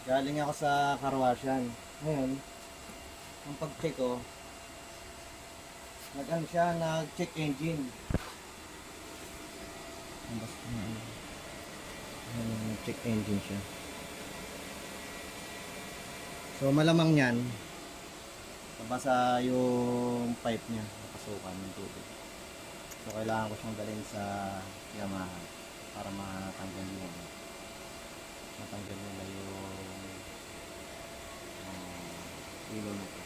Galing ako sa karwasyan. Ngayon, ang pag-check ko, nag-ano siya, nag-check engine. Nag-check engine siya. So malamang yan, nabasa yung pipe niya, napasukan ng tubig. So kailangan ko siyang dalhin sa Yamaha para matanggal nila yung ilo na ito.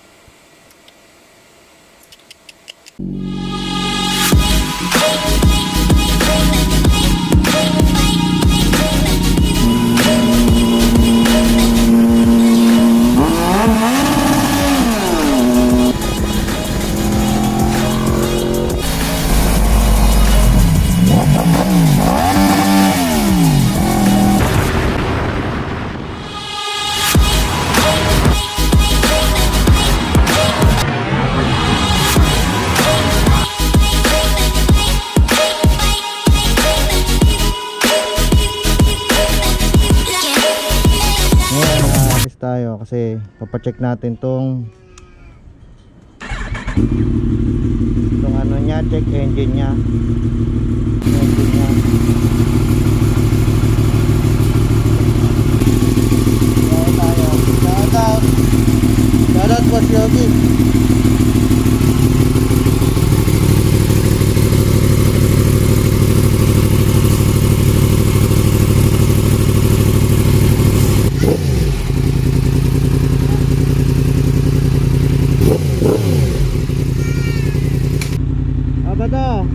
Tayo kasi papacheck natin tong ano nya, check engine nya. Shoutout Boss Yogi. Abada.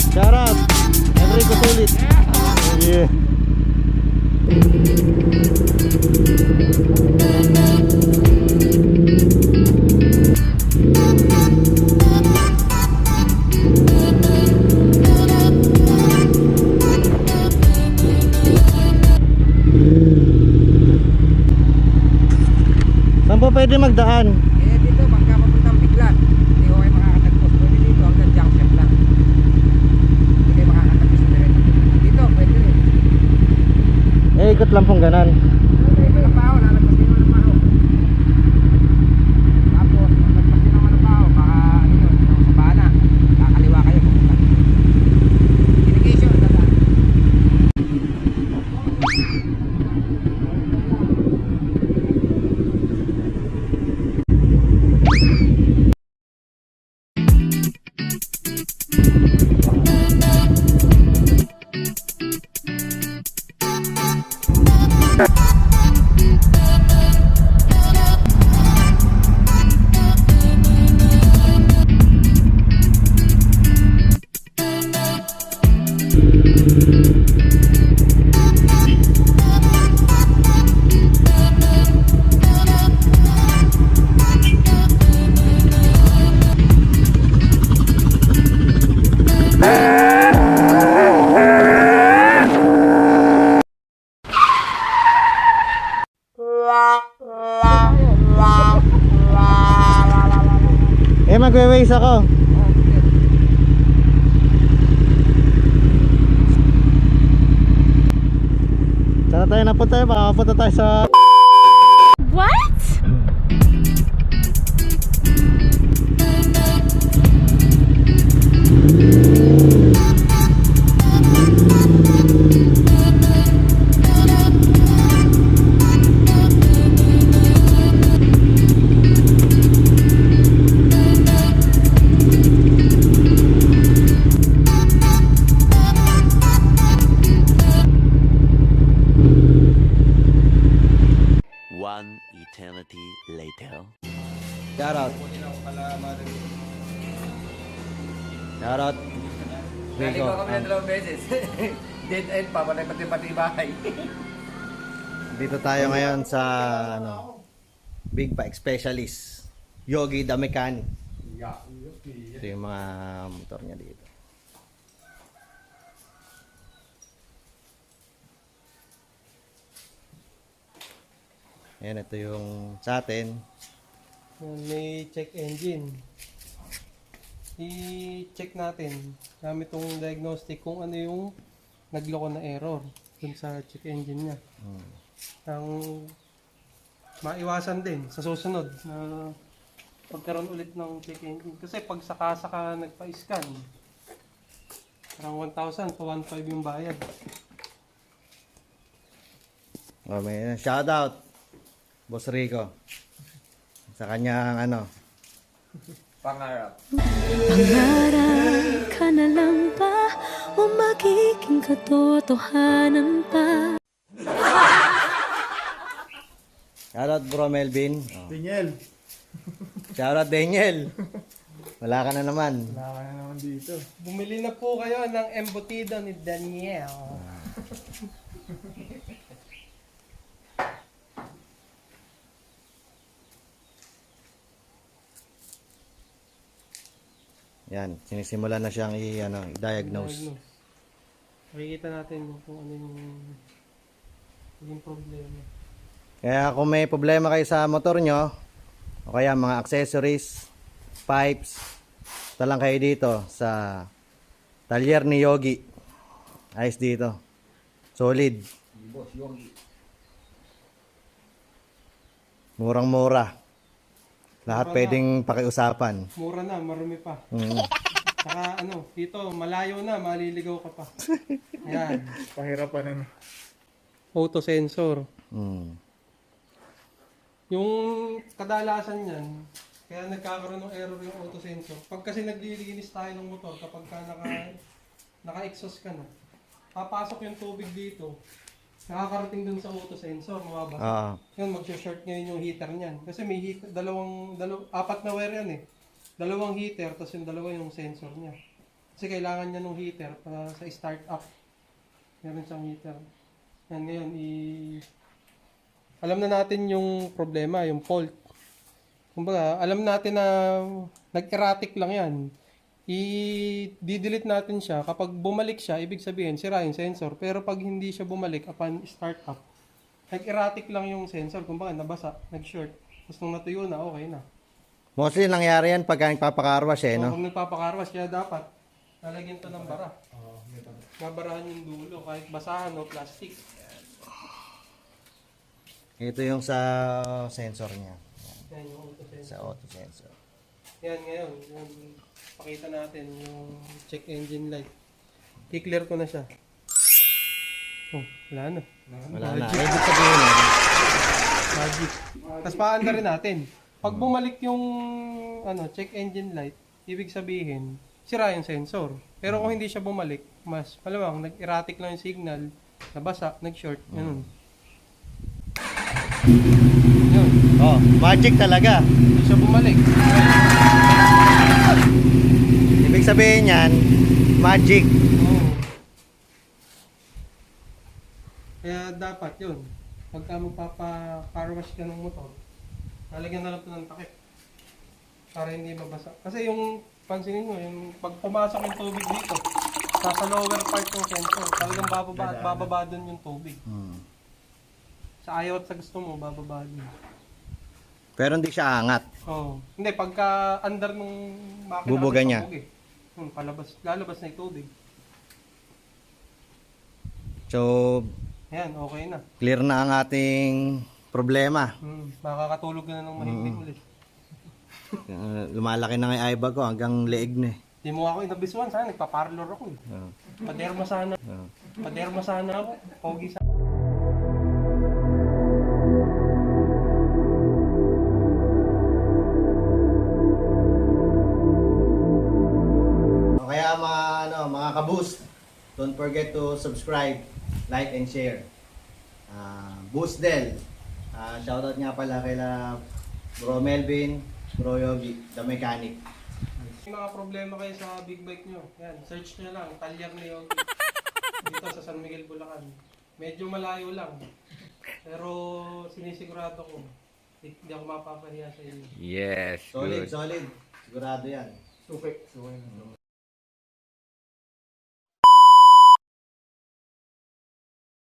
Shoutout Enrico Sulit. Yeah. Saan po pwede magdaan? Dito, bangka papuntang Biglan. Hindi ko kayo makakatagpos. Pwede dito, hanggang junction lang. Hindi kayo makakatagpos na rin. Dito, pwede rin. Ikot lang pong ganan. Malapaho, lalagpas din Malapaho. Tapos, lalagpas din ng Malapaho. Baka, ano yun, sa Sabana. Kakaliwa kayo, pupunta. Irrigation, dadaan. Magwe-waste ako. Saan tayo napunta? Baka mapunta tayo sa What? eternity later. Shoutout. Shoutout. Naligaw kami ng Rico. 2 beses. Dead end pa, wala pati bahay. Dito tayo ngayon sa Big Bike Specialist. Yogi the Mechanic. Ito yung mga motor niya dito. Ayan, ito yung sa atin. May check engine. I-check natin gamit itong diagnostic kung ano yung nagloko na error dun sa check engine niya. Ang maiwasan din sa susunod na pagkaroon ulit ng check engine. Kasi pag saka nagpa-scan, parang 1,000 to 1,500 yung bayad. Oh, may shoutout. Boss Rico. Sa kanyang Pangarap. Pangarap ka na lang ba o magiging katotohanan pa? Shoutout bro Melvin. Oh. Daniel. Shoutout Daniel. Wala ka na naman. Wala ka na naman dito. Bumili na po kayo ng embutido ni Daniel. Yan, sinisimula na siyang i-diagnose. Makikita natin kung ano yung problema. Kaya kung may problema kayo sa motor nyo, o kaya mga accessories, pipes, ito lang kayo dito sa talyer ni Yogi. Ayos dito. Solid. Boss Yogi. Murang-mura. Lahat Mura na. pwedeng pakiusapan. Mura na, marumi pa. Mm. Saka dito, malayo na, maliligaw ka pa. Ayan. Pahirapan na. Auto sensor. Mm. Yung kadalasan niyan, kaya nagkakaroon ng error yung auto sensor. Pag kasi naglilinis tayo ng motor, kapag ka naka-exhaust ka na, papasok yung tubig dito, nakakarating dun sa auto sensor, mababasa. Ah. Yun, mag-short ngayon yung heater niyan. Kasi may heater, apat na wire yan eh. Dalawang heater, tapos yung dalawa yung sensor niya. Kasi kailangan niya ng heater para sa start up. Meron siyang heater. Yan ngayon, alam na natin yung problema, yung fault. Kumbaga, alam natin na nag-erratic lang yan. I-delete natin siya. Kapag bumalik siya, ibig sabihin, sira yung sensor. Pero pag hindi siya bumalik upon start up, nag-erratic lang yung sensor. Kumbaga, nabasa, nag-short. Tapos nung natuyo na, okay na. Mostly nangyari yan pagka nagpapakarwas So, no? pag nagpapakarwas, kaya dapat lalagyan to ng bara. Mabarahan yung dulo, kahit basahan o plastic. Ito yung sa sensor niya. Yan yung auto sensor. Sa auto sensor. Yan ngayon, yung pakita natin yung check engine light. I-clear ko na siya. Oh, wala na. Wala na. Eh, ibig sabihin Magic. Tapos paanda rin natin. Pag bumalik yung check engine light, ibig sabihin, sira yung sensor. Pero kung hindi siya bumalik, mas malamang nag-erratic lang yung signal, nabasa, nag-short, ganun. Yun. oh, magic talaga. Hindi siya bumalik. Ibig sabihin yan, magic. Oo. Kaya dapat yun. Pagka magpapa-car wash ka ng motor, lalagyan na lang ito ng takip. Para hindi mabasa. Kasi yung, pansinin mo, yung pag pumasok yung tubig dito, sa lower part ng sensor, talagang bababa at bababa dun yung tubig. Sa ayaw at sa gusto mo, bababa dun. Pero hindi siya angat. Oo. Hindi, pagka under ng makina Bubuga kasi niya. pabog palabas, lalabas na yung tubig. So, Ayan, okay na. clear na ang ating problema. Makakatulog ka na ng mahimik ulit. Lumalaki na nga yung eyebag ko hanggang leeg na eh. Di mo ako inabisuan, sana nagpa-parlor ako eh. Oo. Paderma sana. Oo. Paderma sana ako. Pogi sa... O kaya mga ka-boost, don't forget to subscribe, like, and share. Boost Del, Shoutout nga pala kila Bro Melvin, Bro Yogi, The Mechanic. May mga problema kayo sa big bike nyo. Yan, search nyo lang, Talyar ni Yogi. Dito sa San Miguel, Bulacan. Medyo malayo lang. Pero sinisigurado ko, hindi ako mapapahiya sa inyo. Yes, Solid. Sigurado yan. Suki.